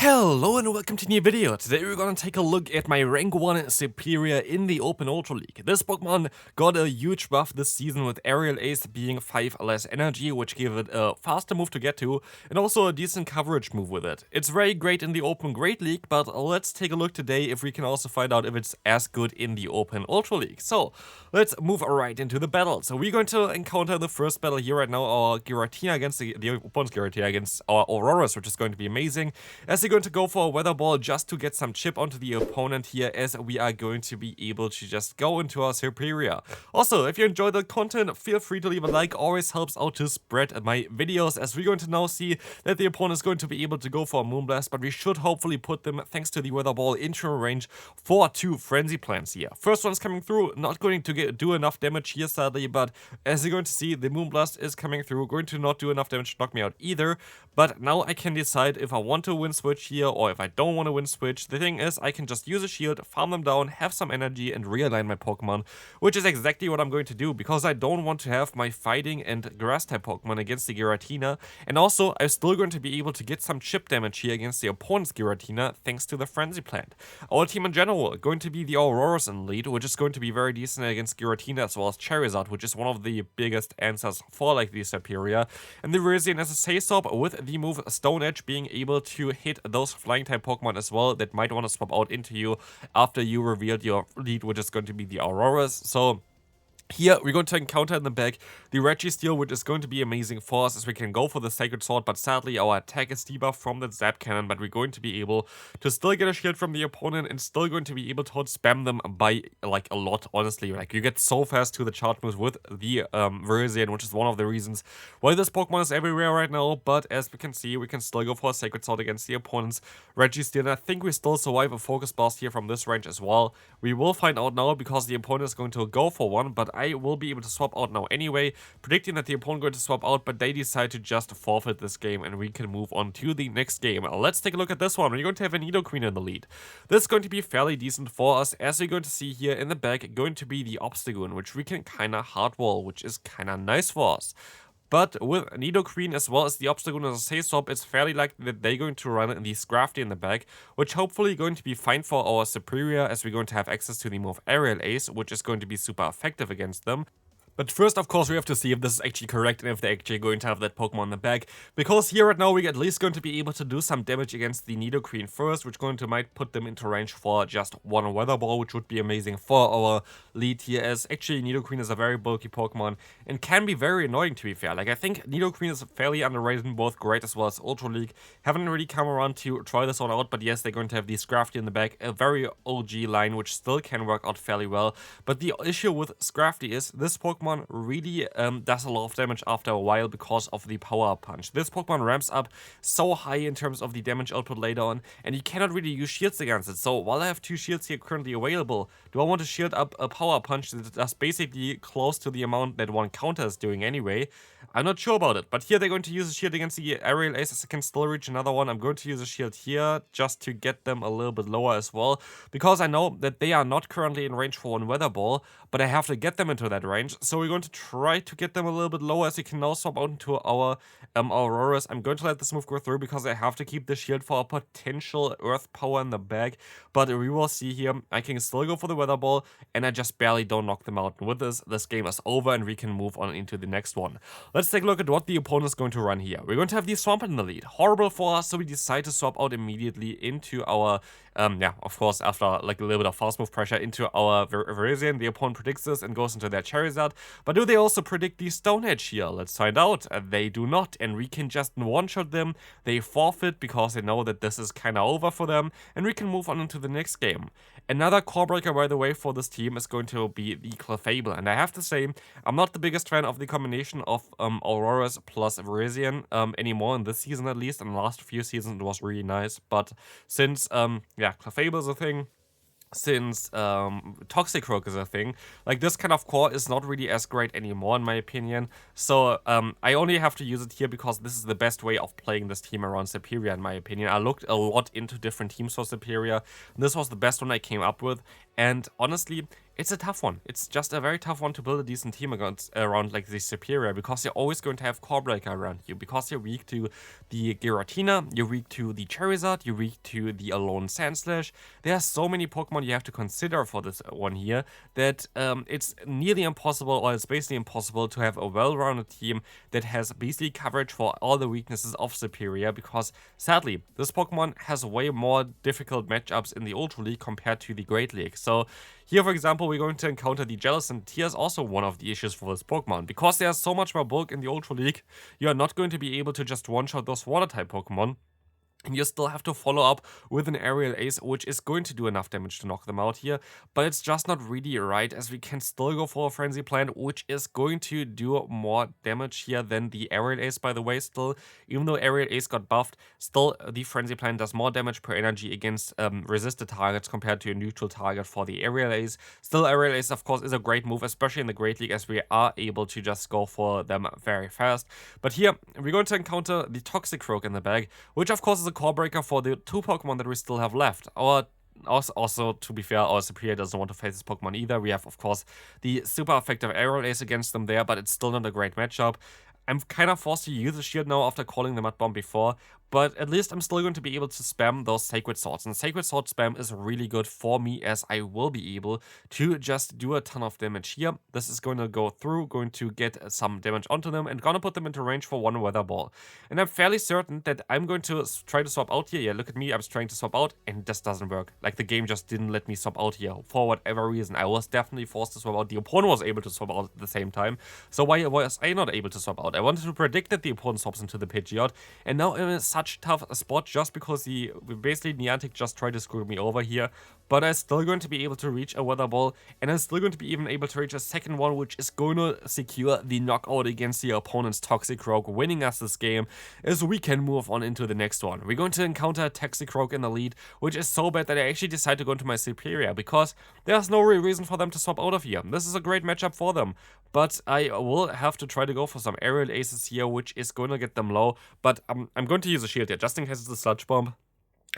Hello and welcome to a new video. Today we're gonna take a look at my rank 1 Serperior in the Open Ultra League. This Pokemon got a huge buff this season with Aerial Ace being 5 less energy, which gave it a faster move to get to, and also a decent coverage move with it. It's very great in the Open Great League, but let's take a look today if we can also find out if it's as good in the Open Ultra League. So, let's move right into the battle. So we're going to encounter the first battle here right now, our Giratina against the opponent's Giratina against our Auroras, which is going to be amazing. As you're going to go for a Weather Ball just to get some chip onto the opponent here, as we are going to be able to just go into our Serperior. Also, if you enjoy the content, feel free to leave a like, always helps out to spread my videos, as we're going to now see that the opponent is going to be able to go for a Moonblast, but we should hopefully put them, thanks to the Weather Ball, into a range for 2 Frenzy Plants here. First one's coming through, not going to do enough damage here sadly, but as you're going to see, the Moonblast is coming through, going to not do enough damage to knock me out either, but now I can decide if I want to win switch here or if I don't want to win switch. The thing is, I can just use a shield, farm them down, have some energy and realign my Pokemon, which is exactly what I'm going to do because I don't want to have my fighting and grass type Pokemon against the Giratina, and also I'm still going to be able to get some chip damage here against the opponent's Giratina thanks to the Frenzy Plant. Our team in general going to be the Auroras in lead, which is going to be very decent against Giratina, as well as Charizard, which is one of the biggest answers for like the Serperior, and the Resian as a Say-Stop with the move Stone Edge being able to hit those flying type Pokemon as well that might want to swap out into you after you revealed your lead, which is going to be the Auroras. So here, we're going to encounter in the back the Registeel, which is going to be amazing for us as we can go for the Sacred Sword, but sadly our attack is debuffed from the Zap Cannon, but we're going to be able to still get a shield from the opponent and still going to be able to spam them by like a lot, honestly. Like, you get so fast to the charge moves with the Resian, which is one of the reasons why this Pokemon is everywhere right now, but as we can see, we can still go for a Sacred Sword against the opponent's Registeel, and I think we still survive a Focus Blast here from this range as well. We will find out now because the opponent is going to go for one, but I will be able to swap out now anyway, predicting that the opponent going to swap out, but they decide to just forfeit this game and we can move on to the next game. Let's take a look at this one. We're going to have a Nidoqueen in the lead. This is going to be fairly decent for us, as you're going to see here in the back, going to be the Obstagoon, which we can kinda hardwall, which is kinda nice for us. But with Nidoqueen as well as the Obstagoon as a Say-Stop, it's fairly likely that they're going to run the Scrafty in the back, which hopefully going to be fine for our Serperior, as we're going to have access to the move Aerial Ace, which is going to be super effective against them. But first, of course, we have to see if this is actually correct and if they're actually going to have that Pokemon in the back. Because here right now, we're at least going to be able to do some damage against the Nidoqueen first, which might put them into range for just one Weather Ball, which would be amazing for our lead here, as actually Nidoqueen is a very bulky Pokemon and can be very annoying, to be fair. Like, I think Nidoqueen is fairly underrated in both Great as well as Ultra League. Haven't really come around to try this one out, but yes, they're going to have the Scrafty in the back, a very OG line, which still can work out fairly well. But the issue with Scrafty is this Pokemon really does a lot of damage after a while because of the Power Punch. This Pokemon ramps up so high in terms of the damage output later on, and you cannot really use shields against it. So while I have 2 shields here currently available, do I want to shield up a Power Punch that does basically close to the amount that one counter is doing anyway? I'm not sure about it, but here they're going to use a shield against the Aerial Ace, as I can still reach another one. I'm going to use a shield here just to get them a little bit lower as well, because I know that they are not currently in range for one Weather Ball, but I have to get them into that range. So we're going to try to get them a little bit lower, as we can now swap out into our Auroras. I'm going to let this move go through because I have to keep the shield for a potential Earth Power in the bag, but we will see here. I can still go for the Weather Ball, and I just barely don't knock them out. And with this game is over, and we can move on into the next one. Let's take a look at what the opponent is going to run here. We're going to have the Swampert in the lead. Horrible for us, so we decide to swap out immediately into our, of course, after like a little bit of fast move pressure, into our Resian. The opponent predicts this and goes into their Charizard. But do they also predict the Stone Edge here? Let's find out. They do not, and we can just one-shot them. They forfeit because they know that this is kind of over for them, and we can move on into the next game. Another core breaker, by the way, for this team is going to be the Clefable, and I have to say, I'm not the biggest fan of the combination of Auroras plus Resian anymore in this season, at least. In the last few seasons, it was really nice, but since, Clefable is a thing, since Toxicroak is a thing, like, this kind of core is not really as great anymore in my opinion. So I only have to use it here because this is the best way of playing this team around Serperior in my opinion. I looked a lot into different teams for Serperior, and this was the best one I came up with, and honestly, It's a tough one. It's just a very tough one to build a decent team around like the Serperior, because you're always going to have Core Breaker around you, because you're weak to the Giratina, you're weak to the Charizard, you're weak to the Alolan Sandslash. There are so many Pokemon you have to consider for this one here that it's nearly impossible, or it's basically impossible, to have a well-rounded team that has basically coverage for all the weaknesses of Serperior, because sadly, this Pokemon has way more difficult matchups in the Ultra League compared to the Great League. So here, for example, we're going to encounter the Jellicent. Here's also one of the issues for this Pokemon. Because there's so much more bulk in the Ultra League, you are not going to be able to just one-shot those Water-type Pokemon. And you still have to follow up with an Aerial Ace, which is going to do enough damage to knock them out here. But it's just not really right, as we can still go for a Frenzy Plant, which is going to do more damage here than the Aerial Ace, by the way, still. Even though Aerial Ace got buffed, still the Frenzy Plant does more damage per energy against resisted targets compared to a neutral target for the Aerial Ace. Still, Aerial Ace, of course, is a great move, especially in the Great League, as we are able to just go for them very fast. But here, we're going to encounter the Toxicroak in the bag, which, of course, is a core breaker for the two Pokemon that we still have left. Also, to be fair, our Serperior doesn't want to face this Pokemon either. We have, of course, the super effective Aerial Ace against them there, but it's still not a great matchup. I'm kind of forced to use the shield now after calling the Mud Bomb before, but at least I'm still going to be able to spam those Sacred Swords. And Sacred Sword spam is really good for me, as I will be able to just do a ton of damage here. This is going to go through, going to get some damage onto them, and gonna put them into range for one Weather Ball. And I'm fairly certain that I'm going to try to swap out here. Yeah, look at me, I was trying to swap out, and this doesn't work. Like, the game just didn't let me swap out here for whatever reason. I was definitely forced to swap out. The opponent was able to swap out at the same time. So why was I not able to swap out? I wanted to predict that the opponent swaps into the Pidgeot, and now I'm in such tough spot just because basically Niantic just tried to screw me over here. But I'm still going to be able to reach a Weather Ball, and I'm still going to be even able to reach a second one, which is going to secure the knockout against the opponent's Toxicroak, winning us this game, as we can move on into the next one. We're going to encounter Toxicroak in the lead, which is so bad that I actually decide to go into my Serperior, because there's no real reason for them to swap out of here. This is a great matchup for them, but I will have to try to go for some Aerial Aces here, which is going to get them low, but I'm going to use a shield here, just in case it's a Sludge Bomb.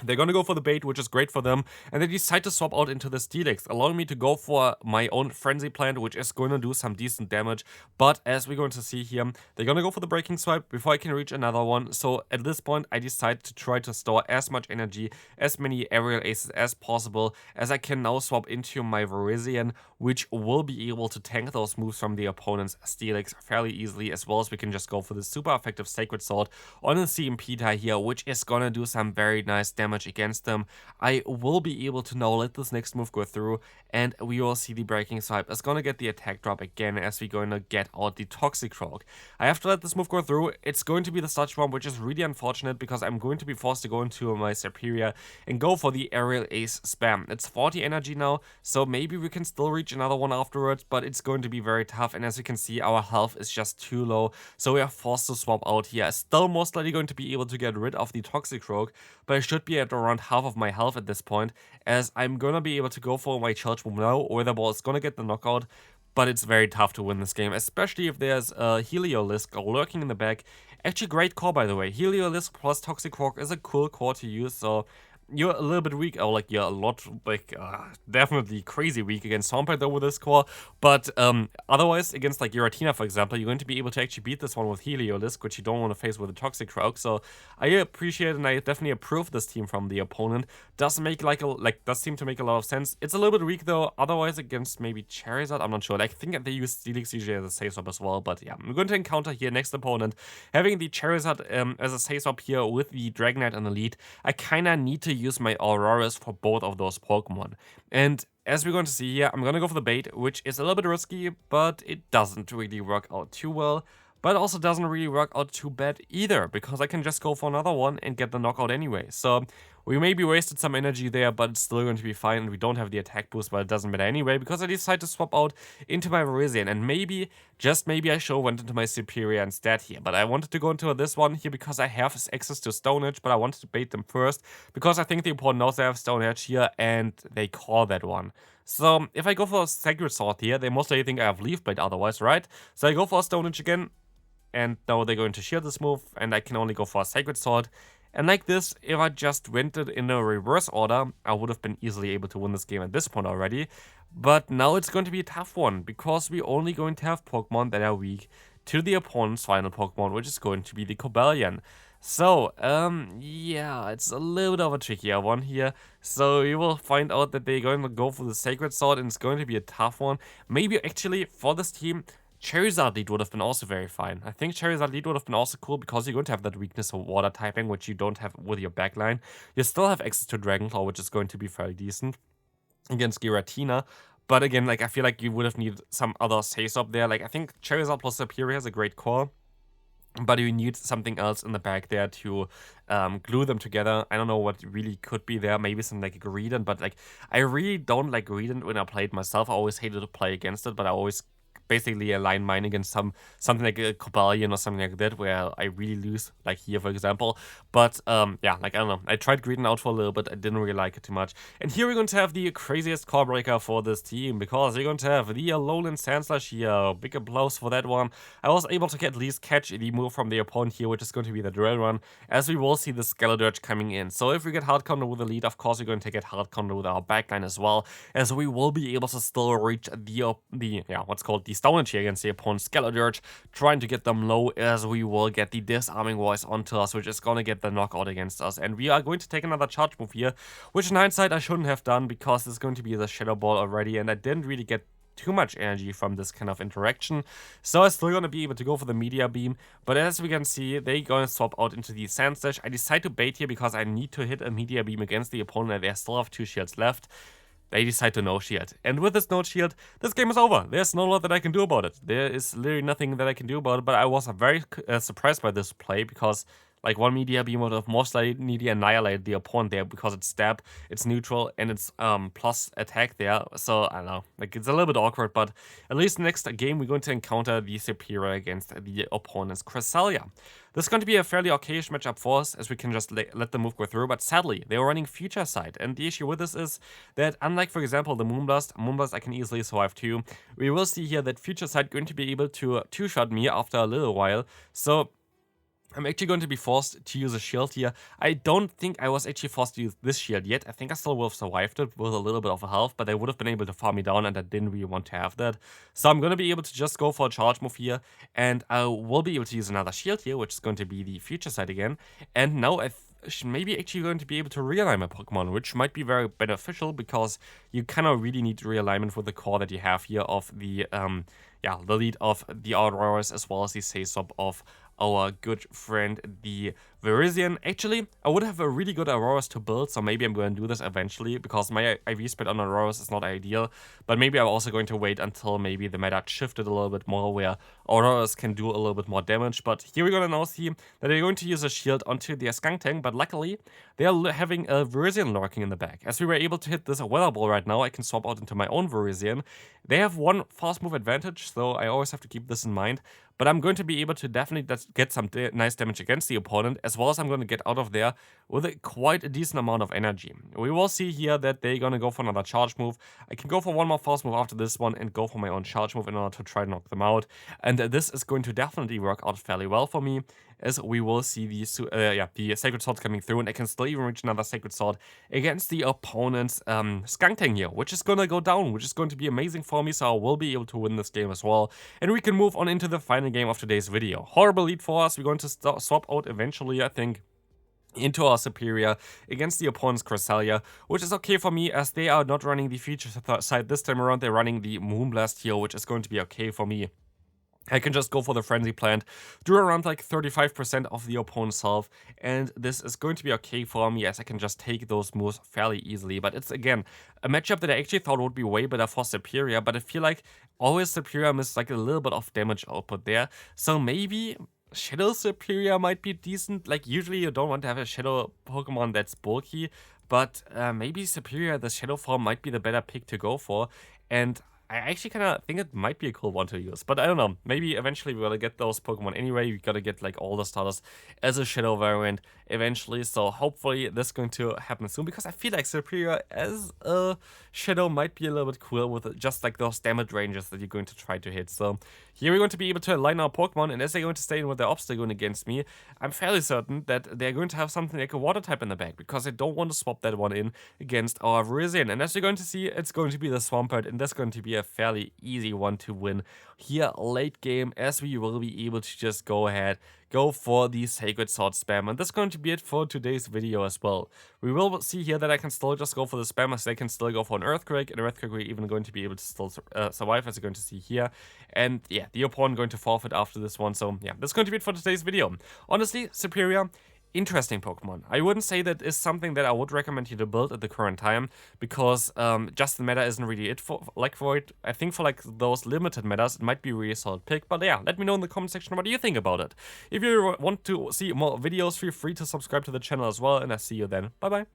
They're gonna go for the bait, which is great for them, and they decide to swap out into the Steelix, allowing me to go for my own Frenzy Plant, which is going to do some decent damage. But as we're going to see here, they're gonna go for the Breaking Swipe before I can reach another one. So at this point, I decide to try to store as much energy, as many Aerial Aces as possible, as I can now swap into my Virizion, which will be able to tank those moves from the opponent's Steelix fairly easily, as well as we can just go for the super effective Sacred Sword on a CMP tie here, which is gonna do some very nice damage against them. I will be able to now let this next move go through, and we will see the Breaking Swipe is gonna get the attack drop again, as we're going to get out the Toxicroak. I have to let this move go through. It's going to be the Sludge Bomb, which is really unfortunate, because I'm going to be forced to go into my Serperior and go for the Aerial Ace spam. It's 40 energy now, so maybe we can still reach another one afterwards, but it's going to be very tough, and as you can see, our health is just too low, so we are forced to swap out here. Still most likely going to be able to get rid of the Toxicroak, but I should be at around half of my health at this point, as I'm gonna be able to go for my Charge Move now, or the ball is gonna get the knockout. But it's very tough to win this game, especially if there's a Heliolisk lurking in the back. Actually, great core, by the way. Heliolisk plus Toxicroak is a cool core to use, so you're a little bit weak, or like you're a lot, like definitely crazy weak against Swampert though with this core, but otherwise against like Giratina, for example, you're going to be able to actually beat this one with Heliolisk, which you don't want to face with a Toxicroak. So I appreciate and I definitely approve this team from the opponent. Does seem to make a lot of sense. It's a little bit weak though, otherwise against maybe Charizard, I'm not sure. Like, I think they use Steelix usually as a safe swap as well, but yeah, I'm going to encounter here next opponent having the Charizard as a safe swap here with the Dragonite in the lead. I kinda need to use my Auroras for both of those Pokemon. And as we're going to see here, I'm going to go for the bait, which is a little bit risky, but it doesn't really work out too well. But it also doesn't really work out too bad either, because I can just go for another one and get the knockout anyway. So we maybe wasted some energy there, but it's still going to be fine, and we don't have the attack boost, but it doesn't matter anyway, because I decided to swap out into my Virizion, and maybe, just maybe, I should have went into my Serperior instead here. But I wanted to go into this one here because I have access to Stone Edge, but I wanted to bait them first, because I think the opponent knows they have Stone Edge here, and they call that one. So if I go for a Sacred Sword here, they most likely think I have Leaf Blade otherwise, right? So I go for a Stone Edge again, and now they're going to shield this move, and I can only go for a Sacred Sword. And like this, if I just went it in a reverse order, I would have been easily able to win this game at this point already. But now it's going to be a tough one, because we're only going to have Pokemon that are weak to the opponent's final Pokemon, which is going to be the Cobalion. So, yeah, it's a little bit of a trickier one here. So you will find out that they're going to go for the Sacred Sword, and it's going to be a tough one. Maybe actually for this team, Charizard lead would have been also very fine. I think Charizard lead would have been also cool, because you're going to have that weakness of water typing, which you don't have with your backline. You still have access to Dragonclaw, which is going to be very decent against Giratina. But again, like, I feel like you would have needed some other saves up there. Like, I think Charizard plus Serperior is a great call, but you need something else in the back there to glue them together. I don't know what really could be there. Maybe some like Greedent, but like, I really don't like Greedent when I played myself. I always hated to play against it, but I always basically align mine against something like a Cobalion or something like that, where I really lose, like here for example. But yeah, like, I don't know, I tried Greedent out for a little bit. I didn't really like it too much. And here we're going to have the craziest core breaker for this team, because we're going to have the Alolan Sandslash here. Big applause for that one. I was able to at least catch the move from the opponent here, which is going to be the Drill Run, as we will see the Skeledirge coming in. So if we get hard counter with the lead, of course we're going to get hard counter with our backline as well, as we will be able to still reach the what's called the Stonage here against the opponent's Skeledirge, trying to get them low, as we will get the Disarming Voice onto us, which is gonna get the knockout against us. And we are going to take another charge move here, which in hindsight I shouldn't have done, because it's going to be the Shadow Ball already, and I didn't really get too much energy from this kind of interaction. So I'm still gonna be able to go for the Media Beam, but as we can see, they're gonna swap out into the Sandslash. I decide to bait here because I need to hit a Media Beam against the opponent, and they still have 2 shields left. They decide to no shield. And with this no shield, this game is over. There's no lot that I can do about it. There is literally nothing that I can do about it, but I was very surprised by this play, because like, one Media Beam would have most likely annihilated the opponent there, because it's stab, it's neutral, and it's plus attack there. So I don't know, like, it's a little bit awkward, but at least next game we're going to encounter the Serperior against the opponent's Cresselia. This is going to be a fairly okayish matchup for us, as we can just let the move go through, but sadly, they are running Future Sight, and the issue with this is that, unlike, for example, the Moonblast I can easily survive too, we will see here that Future Sight going to be able to two-shot me after a little while, so I'm actually going to be forced to use a shield here. I don't think I was actually forced to use this shield yet. I think I still would have survived it with a little bit of a health, but I would have been able to farm me down, and I didn't really want to have that. So I'm going to be able to just go for a charge move here, and I will be able to use another shield here, which is going to be the Future Sight again. And now I maybe actually going to be able to realign my Pokemon, which might be very beneficial, because you kind of really need realignment with the core that you have here of the the lead of the Auroras, as well as the Say Swap of our good friend the Virizion. Actually, I would have a really good Auroras to build, so maybe I'm going to do this eventually, because my IV spread on Auroras is not ideal. But maybe I'm also going to wait until maybe the meta shifted a little bit more, where Auroras can do a little bit more damage. But here we're going to now see that they're going to use a shield onto their Skuntank, but luckily they are having a Virizion lurking in the back. As we were able to hit this Weather Ball right now, I can swap out into my own Virizion. They have one fast move advantage, so I always have to keep this in mind. But I'm going to be able to definitely get some nice damage against the opponent, as well as I'm going to get out of there with quite a decent amount of energy. We will see here that they're going to go for another charge move. I can go for one more fast move after this one and go for my own charge move in order to try to knock them out. And this is going to definitely work out fairly well for me, as we will see the Sacred Sword coming through, and I can still even reach another Sacred Sword against the opponent's Skuntank here, which is going to go down, which is going to be amazing for me, so I will be able to win this game as well. And we can move on into the final game of today's video. Horrible lead for us. We're going to swap out eventually, I think, into our Serperior against the opponent's Cresselia, which is okay for me, as they are not running the Future Sight this time around. They're running the Moonblast here, which is going to be okay for me. I can just go for the Frenzy Plant, do around like 35% of the opponent's health, and this is going to be okay for me, as I can just take those moves fairly easily. But it's, again, a matchup that I actually thought would be way better for Serperior, but I feel like always Serperior missed like a little bit of damage output there. So maybe Shadow Serperior might be decent. Like, usually you don't want to have a Shadow Pokemon that's bulky, but maybe Serperior, the Shadow form, might be the better pick to go for. And I actually kind of think it might be a cool one to use, but I don't know. Maybe eventually we're gonna get those Pokemon anyway. We gotta get like all the starters as a Shadow variant eventually. So hopefully this is going to happen soon, because I feel like Serperior as a shadow might be a little bit cool with just like those damage ranges that you're going to try to hit. So here we're going to be able to align our Pokemon, and as they're going to stay in with their obstacle against me, I'm fairly certain that they're going to have something like a water type in the back, because I don't want to swap that one in against our Virizion. And as you're going to see, it's going to be the Swampert, and that's going to be a fairly easy one to win here late game, as we will be able to just go ahead, go for the Sacred Sword spam. And that's going to be it for today's video as well. We will see here that I can still just go for the spam, as they can still go for an Earthquake, and an Earthquake we're even going to be able to still survive, as you're going to see here. And yeah, the opponent going to forfeit after this one. So yeah, that's going to be it for today's video. Honestly, Serperior, interesting Pokemon. I wouldn't say that is something that I would recommend you to build at the current time, because just the meta isn't really it for it. I think for like those limited metas, it might be a really solid pick. But yeah, let me know in the comment section what do you think about it. If you want to see more videos, feel free to subscribe to the channel as well, and I'll see you then. Bye bye.